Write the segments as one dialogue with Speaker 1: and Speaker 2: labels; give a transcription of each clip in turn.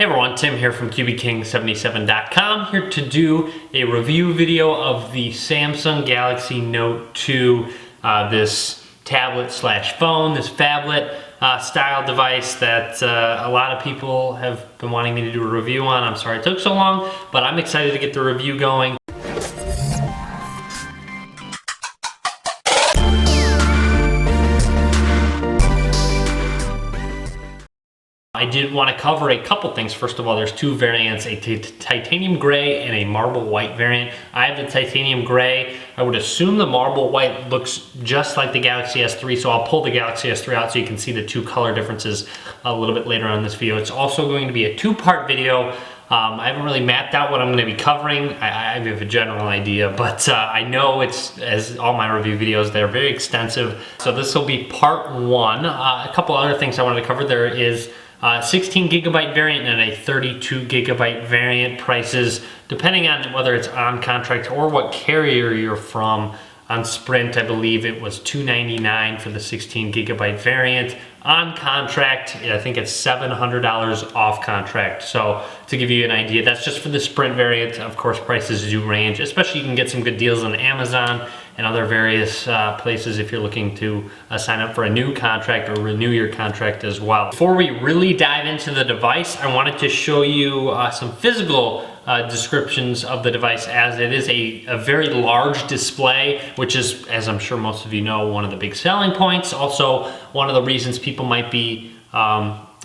Speaker 1: Hey everyone, Tim here from QBKing77.com, here to do a review video of the Samsung Galaxy Note 2, this tablet slash phone, this phablet style device that a lot of people have been wanting me to do a review on. I'm sorry it took so long, but I'm excited to get the review going. I did want to cover a couple things. First of all, there's two variants, a titanium gray and a marble white variant. I have the titanium gray. I would assume the marble white looks just like the Galaxy S3, so I'll pull the Galaxy S3 out so you can see the two color differences a little bit later on in this video. It's also going to be a two-part video. I haven't really mapped out what I'm going to be covering. I have a general idea, but I know it's, as all my review videos, they're very extensive. So this will be part one. A couple other things I wanted to cover. There is 16 gigabyte variant and a 32 gigabyte variant. Prices, depending on whether it's on contract or what carrier you're from. On Sprint, I believe it was $299 for the 16 gigabyte variant. On contract, I think it's $700 off contract. So to give you an idea, that's just for the Sprint variant. Of course, prices do range, especially you can get some good deals on Amazon and other various places if you're looking to sign up for a new contract or renew your contract as well. Before we really dive into the device, I wanted to show you some physical descriptions of the device, as it is a very large display, which is, as I'm sure most of you know, one of the big selling points. Also, one of the reasons people might be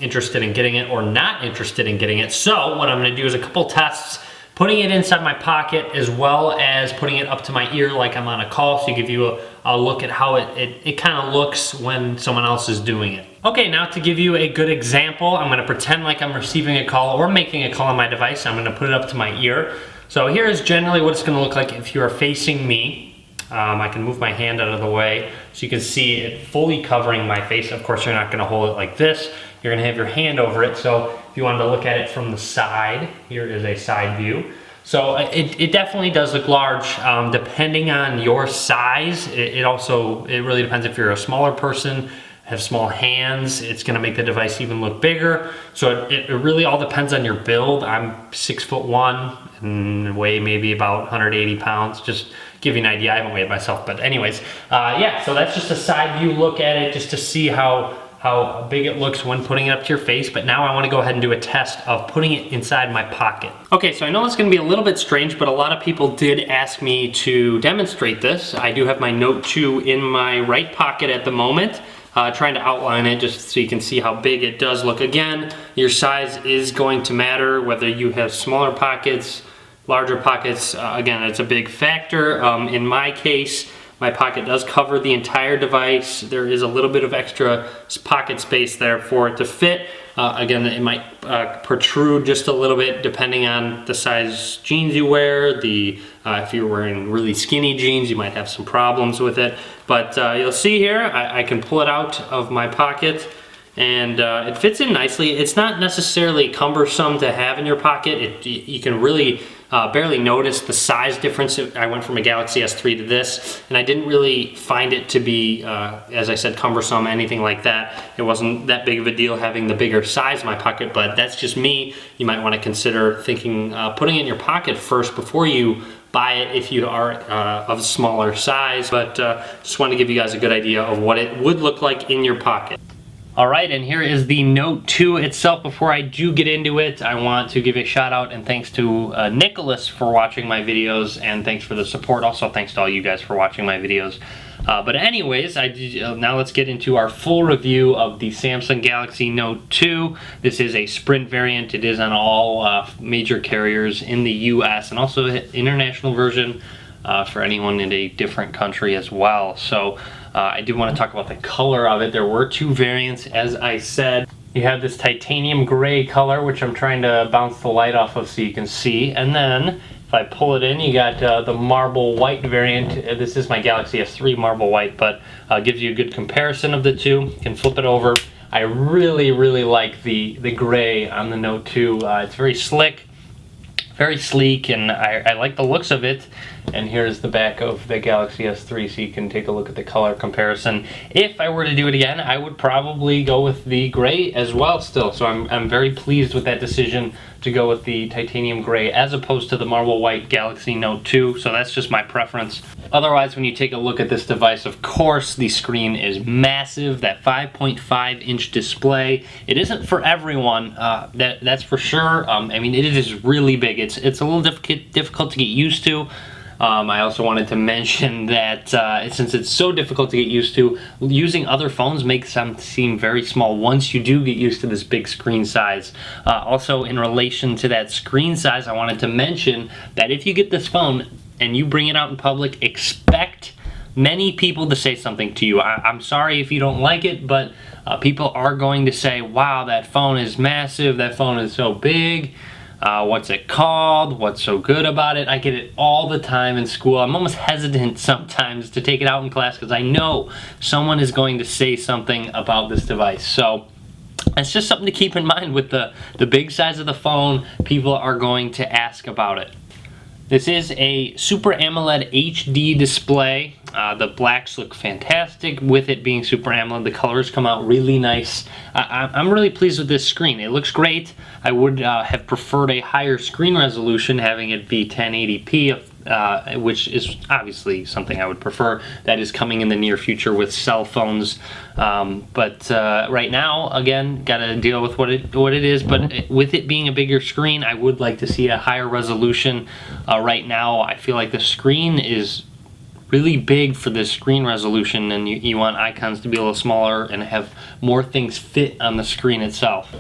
Speaker 1: interested in getting it or not interested in getting it. So what I'm going to do is a couple tests, putting it inside my pocket as well as putting it up to my ear like I'm on a call, so give you a look at how it kind of looks when someone else is doing it. Okay, now to give you a good example, I'm going to pretend like I'm receiving a call or making a call on my device. I'm going to put it up to my ear. So here is generally what it's going to look like if you are facing me. I can move my hand out of the way so you can see it fully covering my face. Of course, you're not going to hold it like this. You're going to have your hand over it. So if you wanted to look at it from the side, here is a side view. So it definitely does look large. Depending on your size, it really depends. If you're a smaller person, have small hands, it's going to make the device even look bigger. So it really all depends on your build. I'm 6'1" and weigh maybe about 180 pounds. Just give you an idea. I haven't weighed myself, but anyways, yeah. So that's just a side view look at it, just to see how big it looks when putting it up to your face. But now I want to go ahead and do a test of putting it inside my pocket. Okay, so I know it's going to be a little bit strange, but a lot of people did ask me to demonstrate this. I do have my Note 2 in my right pocket at the moment. Trying to outline it just so you can see how big it does look. Again, your size is going to matter, whether you have smaller pockets, larger pockets. Again, it's a big factor. In my case, my pocket does cover the entire device. There is a little bit of extra pocket space there for it to fit. Again, it might protrude just a little bit depending on the size jeans you wear. If you're wearing really skinny jeans, you might have some problems with it. But you'll see here, I can pull it out of my pocket, and it fits in nicely. It's not necessarily cumbersome to have in your pocket. You can really barely notice the size difference. I went from a Galaxy S3 to this, and I didn't really find it to be, as I said, cumbersome, anything like that. It wasn't that big of a deal having the bigger size in my pocket, but that's just me. You might want to consider thinking, putting it in your pocket first before you buy it if you are of smaller size. But just wanted to give you guys a good idea of what it would look like in your pocket. Alright, and here is the Note 2 itself. Before I do get into it, I want to give a shout out and thanks to Nicholas for watching my videos, and thanks for the support. Also, thanks to all you guys for watching my videos. But anyways, now let's get into our full review of the Samsung Galaxy Note 2. This is a Sprint variant. It is on all major carriers in the US, and also an international version for anyone in a different country as well. So I do want to talk about the color of it. There were two variants, as I said. You have this titanium gray color, which I'm trying to bounce the light off of so you can see. And then if I pull it in, you got the marble white variant. This is my Galaxy S3 marble white, but gives you a good comparison of the two. You can flip it over. I really like the gray on the Note 2. It's very slick. very sleek, and I like the looks of it. And here's the back of the Galaxy S3, so you can take a look at the color comparison. If I were to do it again, I would probably go with the gray as well still. So I'm very pleased with that decision to go with the titanium gray as opposed to the marble white Galaxy Note 2. So that's just my preference. Otherwise, when you take a look at this device, of course, the screen is massive. That 5.5-inch display. It isn't for everyone, that's for sure. I mean, it is really big. It's a little difficult to get used to. I also wanted to mention that since it's so difficult to get used to, using other phones makes them seem very small once you do get used to this big screen size. Also, in relation to that screen size, I wanted to mention that if you get this phone and you bring it out in public, expect many people to say something to you. I'm sorry if you don't like it, but people are going to say, wow, that phone is massive, that phone is so big. What's it called? What's so good about it? I get it all the time in school. I'm almost hesitant sometimes to take it out in class because I know someone is going to say something about this device. So it's just something to keep in mind with the big size of the phone. People are going to ask about it. This is a Super AMOLED HD display. The blacks look fantastic with it being Super AMOLED. The colors come out really nice. I'm really pleased with this screen. It looks great. I would have preferred a higher screen resolution, having it be 1080p, which is obviously something I would prefer. That is coming in the near future with cell phones. But right now, again, got to deal with what it is. But with it being a bigger screen, I would like to see a higher resolution. Right now, I feel like the screen is really big for this screen resolution, and you want icons to be a little smaller and have more things fit on the screen itself.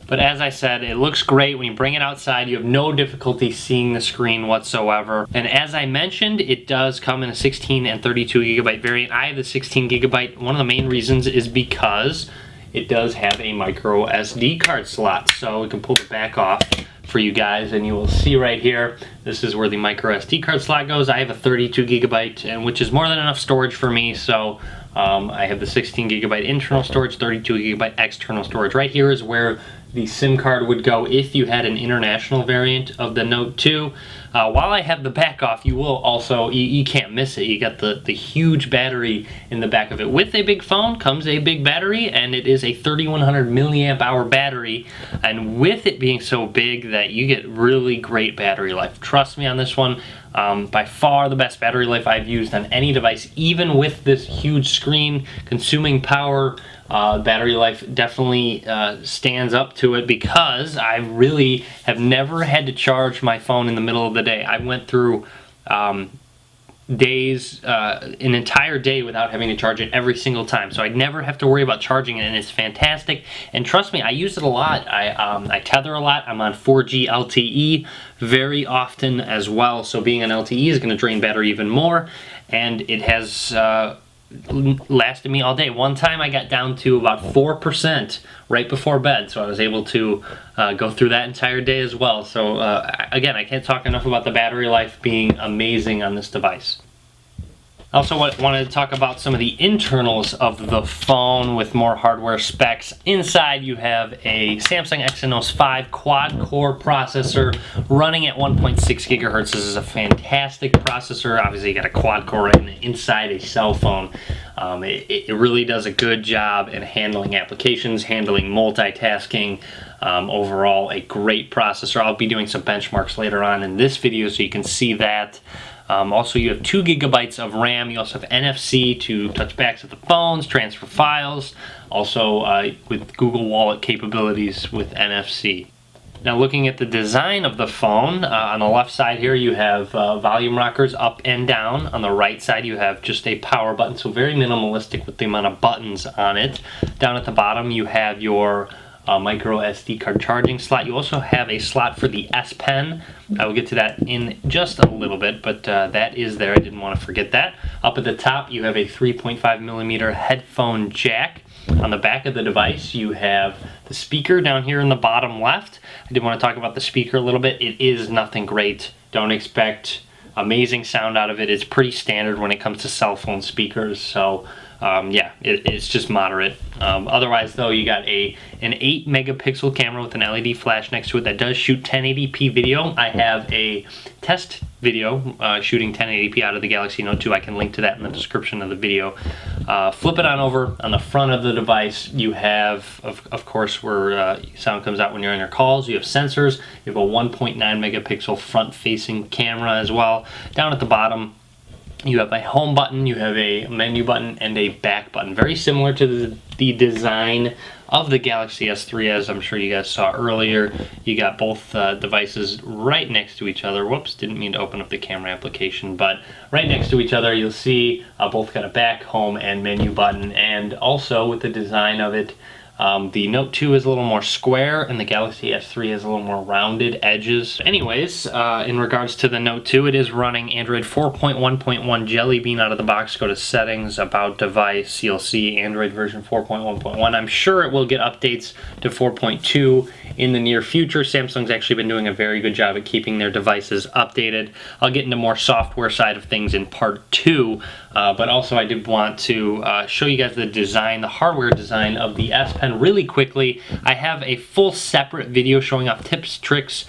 Speaker 1: But as I said, it looks great. When you bring it outside, you have no difficulty seeing the screen whatsoever. And as I mentioned, it does come in a 16 and 32 gigabyte variant. I have the 16 gigabyte. One of the main reasons is because it does have a micro SD card slot. So we can pull the back off for you guys, and you will see right here, this is where the micro SD card slot goes. I have a 32 gigabyte, and which is more than enough storage for me. So I have the 16 gigabyte internal storage, 32 gigabyte external storage. Right here is where the SIM card would go if you had an international variant of the Note 2. While I have the back off, you will also, you can't miss it. You got the huge battery in the back of it. With a big phone comes a big battery, and it is a 3100 milliamp hour battery. And with it being so big that you get really great battery life. Trust me on this one. By far the best battery life I've used on any device, even with this huge screen consuming power. Battery life definitely stands up to it because I really have never had to charge my phone in the middle of the day. I went through days, an entire day without having to charge it every single time. So I never have to worry about charging it, and it's fantastic. And trust me, I use it a lot. I tether a lot. I'm on 4G LTE very often as well. So being on LTE is going to drain battery even more, and it has lasted me all day. One time I got down to about 4% right before bed, so I was able to go through that entire day as well. So again, I can't talk enough about the battery life being amazing on this device. I also wanted to talk about some of the internals of the phone with more hardware specs. Inside you have a Samsung Exynos 5 quad-core processor running at 1.6 gigahertz. This is a fantastic processor. Obviously you got a quad-core inside a cell phone. It really does a good job in handling applications, handling multitasking. Overall, a great processor. I'll be doing some benchmarks later on in this video so you can see that. Also, you have 2 gigabytes of RAM. You also have NFC to touch backs of the phones, transfer files. Also, with Google Wallet capabilities with NFC. Now, looking at the design of the phone, on the left side here you have volume rockers up and down. On the right side you have just a power button, so very minimalistic with the amount of buttons on it. Down at the bottom you have your micro SD card charging slot. You also have a slot for the S Pen. I will get to that in just a little bit, but that is there. I didn't want to forget that. Up at the top you have a 3.5 millimeter headphone jack. On the back of the device you have the speaker down here in the bottom left. I did want to talk about the speaker a little bit. It is nothing great. Don't expect amazing sound out of it. It's pretty standard when it comes to cell phone speakers, so yeah, it's just moderate. Otherwise though, you got an 8 megapixel camera with an LED flash next to it that does shoot 1080p video. I have a test video shooting 1080p out of the Galaxy Note 2. I can link to that in the description of the video. Flip it on over. On the front of the device, you have, of course, where sound comes out when you're on your calls. You have sensors. You have a 1.9 megapixel front-facing camera as well. Down at the bottom, you have a home button, you have a menu button, and a back button. Very similar to the design of the Galaxy S3, as I'm sure you guys saw earlier. You got both devices right next to each other. Whoops, didn't mean to open up the camera application, but right next to each other, you'll see both got a back, home, and menu button. And also with the design of it, the Note 2 is a little more square and the Galaxy S3 has a little more rounded edges. Anyways, in regards to the Note 2, it is running Android 4.1.1 Jelly Bean out of the box. Go to settings, about device, you'll see Android version 4.1.1. I'm sure it will get updates to 4.2 in the near future. Samsung's actually been doing a very good job at keeping their devices updated. I'll get into more software side of things in part 2, but also I did want to show you guys the design, the hardware design of the S Pen really quickly. I have a full separate video showing off tips, tricks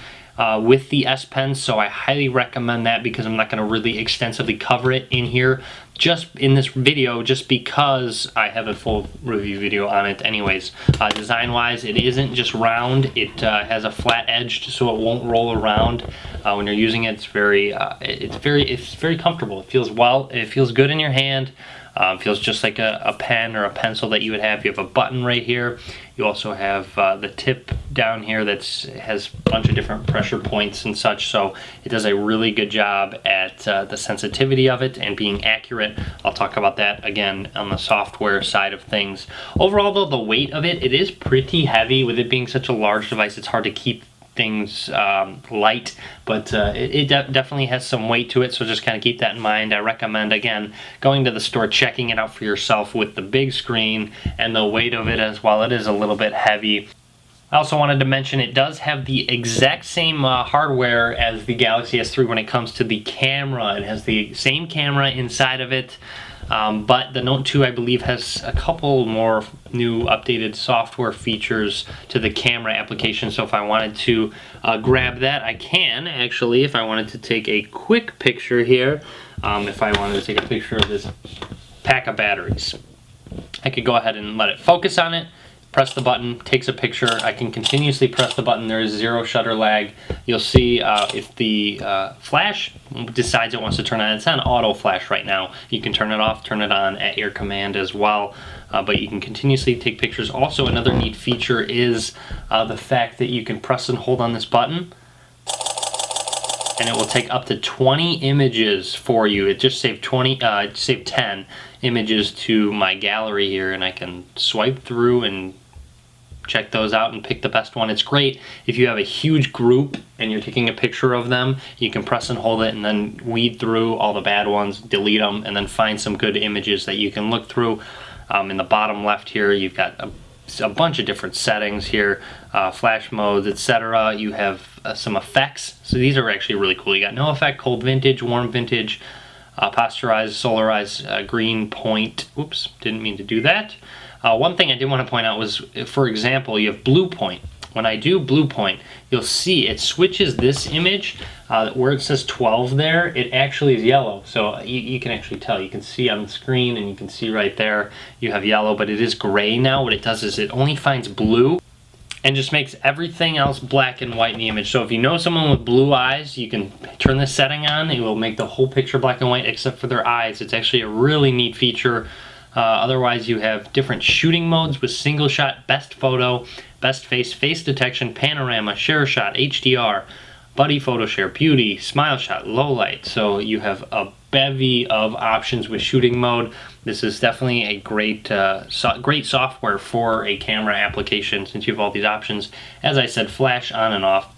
Speaker 1: with the S Pen, so I highly recommend that because I'm not going to really extensively cover it in here just in this video, just because I have a full review video on it anyways. Design wise, it isn't just round, it has a flat edge so it won't roll around. When you're using it, it's very comfortable. It feels good in your hand. Feels just like a pen or a pencil that you would have. You have a button right here. You also have the tip down here that has a bunch of different pressure points and such, so it does a really good job at the sensitivity of it and being accurate. I'll talk about that again on the software side of things. Overall though, the weight of it is pretty heavy. With it being such a large device, it's hard to keep things light, but it definitely has some weight to it, so just kind of keep that in mind. I recommend, again, going to the store, checking it out for yourself with the big screen and the weight of it as well. It is a little bit heavy. I also wanted to mention it does have the exact same hardware as the Galaxy S3 when it comes to the camera. It has the same camera inside of it. But the Note 2, I believe, has a couple more new updated software features to the camera application. So if I wanted to grab that, I can actually. If I wanted to take a quick picture here, if I wanted to take a picture of this pack of batteries, I could go ahead and let it focus on it. Press the button, takes a picture. I can continuously press the button. There is zero shutter lag. You'll see if the flash decides it wants to turn on. It's on auto flash right now. You can turn it off, turn it on at your command as well. But you can continuously take pictures. Also, another neat feature is the fact that you can press and hold on this button, and it will take up to 20 images for you. It just saved 10 images to my gallery here, and I can swipe through and check those out and pick the best one. It's great if you have a huge group and you're taking a picture of them. You can press and hold it and then weed through all the bad ones, delete them, and then find some good images that you can look through. In the bottom left here, you've got a bunch of different settings here, flash modes, etc. You have some effects. So these are actually really cool. You got no effect, cold vintage, warm vintage, posterized, solarized, green point. Oops, didn't mean to do that. One thing I did want to point out was, for example, you have blue point. When I do blue point, you'll see it switches this image where it says 12 there. It actually is yellow, so you can actually tell. You can see on the screen, and you can see right there you have yellow, but it is gray now. What it does is it only finds blue and just makes everything else black and white in the image. So if you know someone with blue eyes, you can turn this setting on. It will make the whole picture black and white except for their eyes. It's actually a really neat feature. Otherwise, you have different shooting modes with single shot, best photo, best face, face detection, panorama, share shot, HDR, buddy photo share, beauty, smile shot, low light. So you have a bevy of options with shooting mode. This is definitely a great software for a camera application since you have all these options. As I said, flash on and off.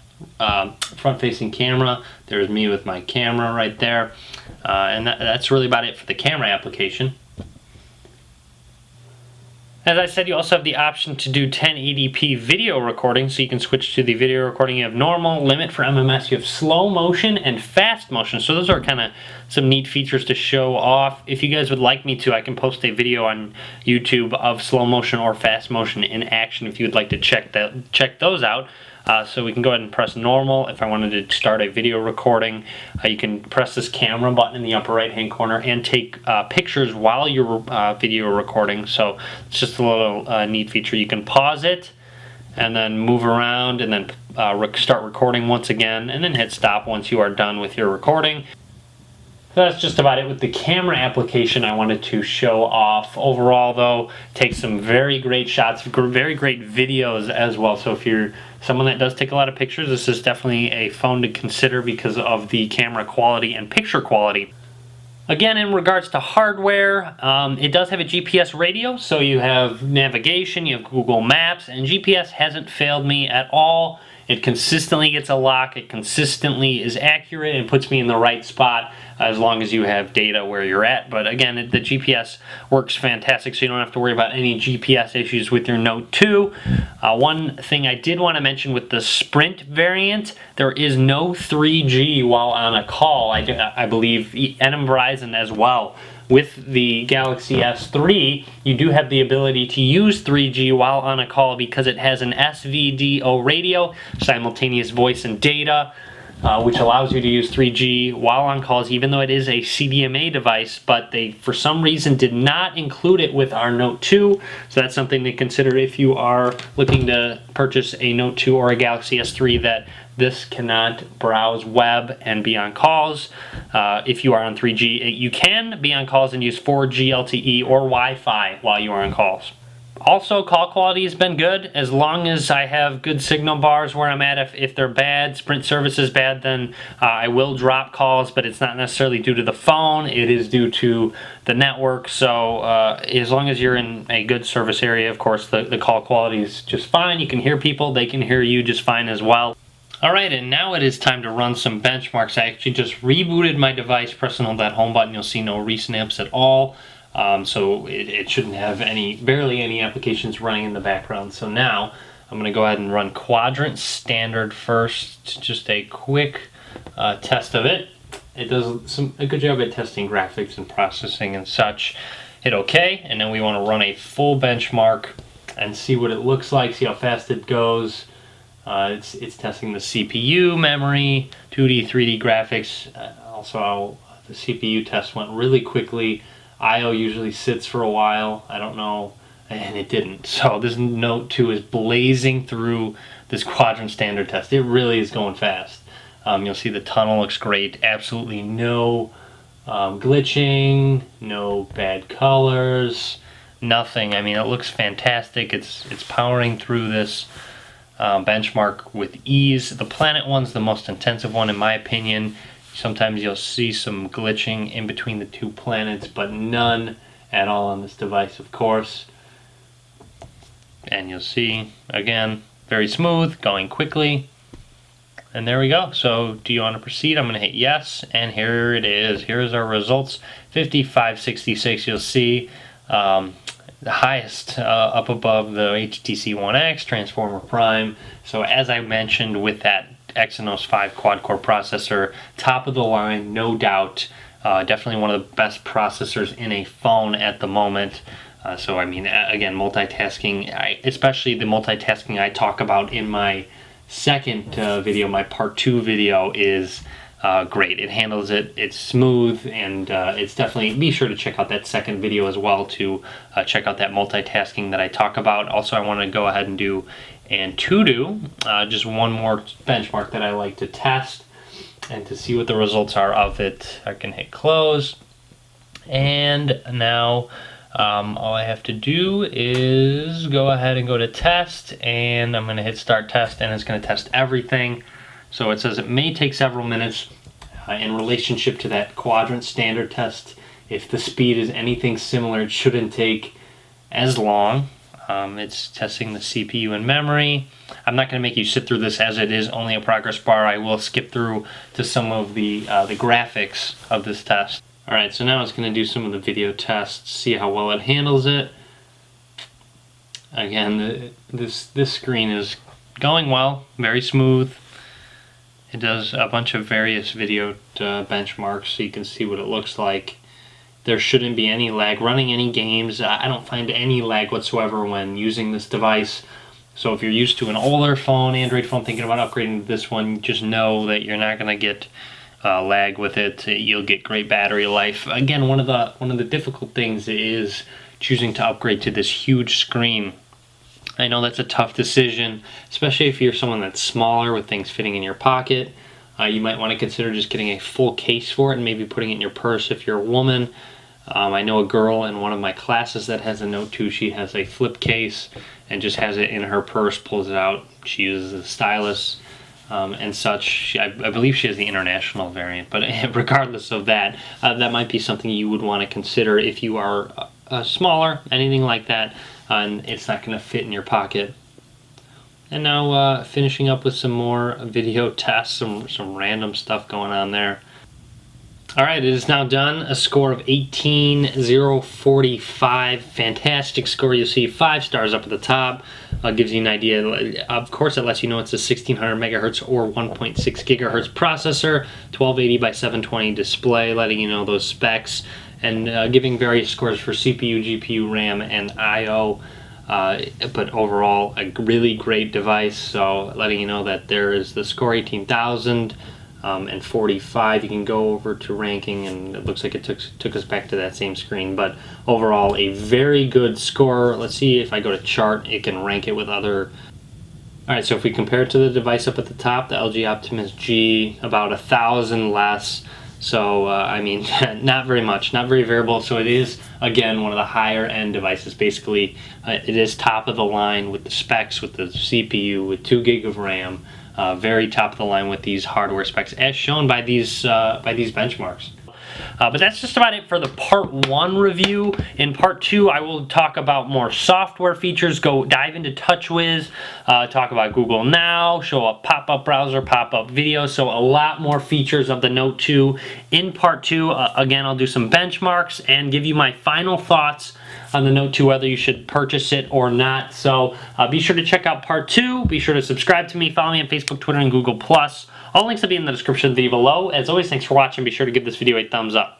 Speaker 1: Front-facing camera. There's me with my camera right there. And that's really about it for the camera application. As I said, you also have the option to do 1080p video recording, so you can switch to the video recording. You have normal, limit for MMS, you have slow motion and fast motion. So those are kind of some neat features to show off. If you guys would like me to, I can post a video on YouTube of slow motion or fast motion in action if you would like to check those out. So we can go ahead and press normal. If I wanted to start a video recording, you can press this camera button in the upper right hand corner and take pictures while you're video recording. So it's just a little neat feature. You can pause it and then move around and then start recording once again, and then hit stop once you are done with your recording. So that's just about it with the camera application I wanted to show off. Overall though, takes some very great shots, very great videos as well. So if you're someone that does take a lot of pictures, this is definitely a phone to consider because of the camera quality and picture quality. Again, in regards to hardware, it does have a GPS radio, so you have navigation, you have Google Maps, and GPS hasn't failed me at all. It consistently gets a lock, it consistently is accurate and puts me in the right spot as long as you have data where you're at. But again, the GPS works fantastic, so you don't have to worry about any GPS issues with your Note 2. One thing I did want to mention with the Sprint variant, there is no 3G while on a call, I believe, and Verizon as well. With the Galaxy S3, you do have the ability to use 3G while on a call because it has an SVDO radio, simultaneous voice and data, which allows you to use 3G while on calls, even though it is a CDMA device, but they, for some reason, did not include it with our Note 2, so that's something to consider if you are looking to purchase a Note 2 or a Galaxy S3, that this cannot browse web and be on calls. If you are on 3G, you can be on calls and use 4G LTE or Wi-Fi while you are on calls. Also, call quality has been good as long as I have good signal bars where I'm at. If they're bad, Sprint service is bad, then I will drop calls, but it's not necessarily due to the phone, it is due to the network. So as long as you're in a good service area, of course, the call quality is just fine. You can hear people, they can hear you just fine as well. Alright, and now it is time to run some benchmarks. I actually just rebooted my device, press and hold that home button, you'll see no recent apps at all. So it shouldn't have barely any applications running in the background. So now I'm going to go ahead and run Quadrant Standard first, just a quick test of it. It does a good job at testing graphics and processing and such. Hit OK, and then we want to run a full benchmark and see what it looks like, see how fast it goes. It's testing the CPU, memory, 2D, 3D graphics. Also, the CPU test went really quickly. I/O usually sits for a while. I don't know, and it didn't. So this Note 2 is blazing through this Quadrant Standard test. It really is going fast. You'll see the tunnel looks great. Absolutely no glitching, no bad colors, nothing. I mean, it looks fantastic. It's powering through this benchmark with ease. The Planet one's the most intensive one in my opinion. Sometimes you'll see some glitching in between the two planets, but none at all on this device, of course. And you'll see, again, very smooth, going quickly. And there we go. So do you want to proceed? I'm going to hit yes, and here it is. Here's our results. 5566, you'll see the highest up above the HTC One X, Transformer Prime. So as I mentioned, with that Exynos 5 quad-core processor, top of the line, no doubt. Definitely one of the best processors in a phone at the moment. So I mean, again, multitasking, especially the multitasking I talk about in my second video, my part 2 video, is great. It handles it, it's smooth, and it's definitely, be sure to check out that second video as well to check out that multitasking that I talk about. Also, I want to go ahead and do Antutu, just one more benchmark that I like to test and to see what the results are of it. I can hit close, and now all I have to do is go ahead and go to test, and I'm going to hit start test, and it's going to test everything. So it says it may take several minutes in relationship to that Quadrant Standard test. If the speed is anything similar, it shouldn't take as long. It's testing the CPU and memory. I'm not going to make you sit through this as it is only a progress bar. I will skip through to some of the graphics of this test. Alright, so now it's going to do some of the video tests, see how well it handles it. Again, this screen is going well, very smooth. It does a bunch of various video benchmarks so you can see what it looks like. There shouldn't be any lag running any games. I don't find any lag whatsoever when using this device. So if you're used to an older phone, Android phone, thinking about upgrading to this one, just know that you're not going to get lag with it. You'll get great battery life. Again, one of the difficult things is choosing to upgrade to this huge screen. I know that's a tough decision, especially if you're someone that's smaller with things fitting in your pocket. You might want to consider just getting a full case for it and maybe putting it in your purse if you're a woman. I know a girl in one of my classes that has a Note 2. She has a flip case and just has it in her purse, pulls it out. She uses a stylus and such. I believe she has the international variant, but regardless of that, that might be something you would want to consider if you are smaller, anything like that, and it's not going to fit in your pocket. And now finishing up with some more video tests, some random stuff going on there. Alright, it is now done. A score of 18,045. Fantastic score. You'll see 5 stars up at the top. Gives you an idea. Of course, it lets you know it's a 1600 megahertz or 1.6 gigahertz processor, 1280 by 720 display, letting you know those specs, and giving various scores for CPU, GPU, RAM, and I/O. But overall, a really great device. So letting you know that there is the score 18,000 and 45. You can go over to ranking, and it looks like it took us back to that same screen. But overall, a very good score. Let's see if I go to chart, it can rank it with other. Alright, so if we compare it to the device up at the top, the LG Optimus G, about 1,000 less. So, I mean, not very much, not very variable. So it is, again, one of the higher end devices. Basically, it is top of the line with the specs, with the CPU, with 2 gig of RAM. Very top of the line with these hardware specs, as shown by these benchmarks. But that's just about it for the part 1 review. In part 2, I will talk about more software features, dive into TouchWiz, talk about Google Now, show a pop-up browser, pop-up video, so a lot more features of the Note 2 in part 2. Again, I'll do some benchmarks and give you my final thoughts on the Note 2, whether you should purchase it or not. So be sure to check out part 2. Be sure to subscribe to me, follow me on Facebook, Twitter, and Google+. All links will be in the description of the video below. As always, thanks for watching. Be sure to give this video a thumbs up.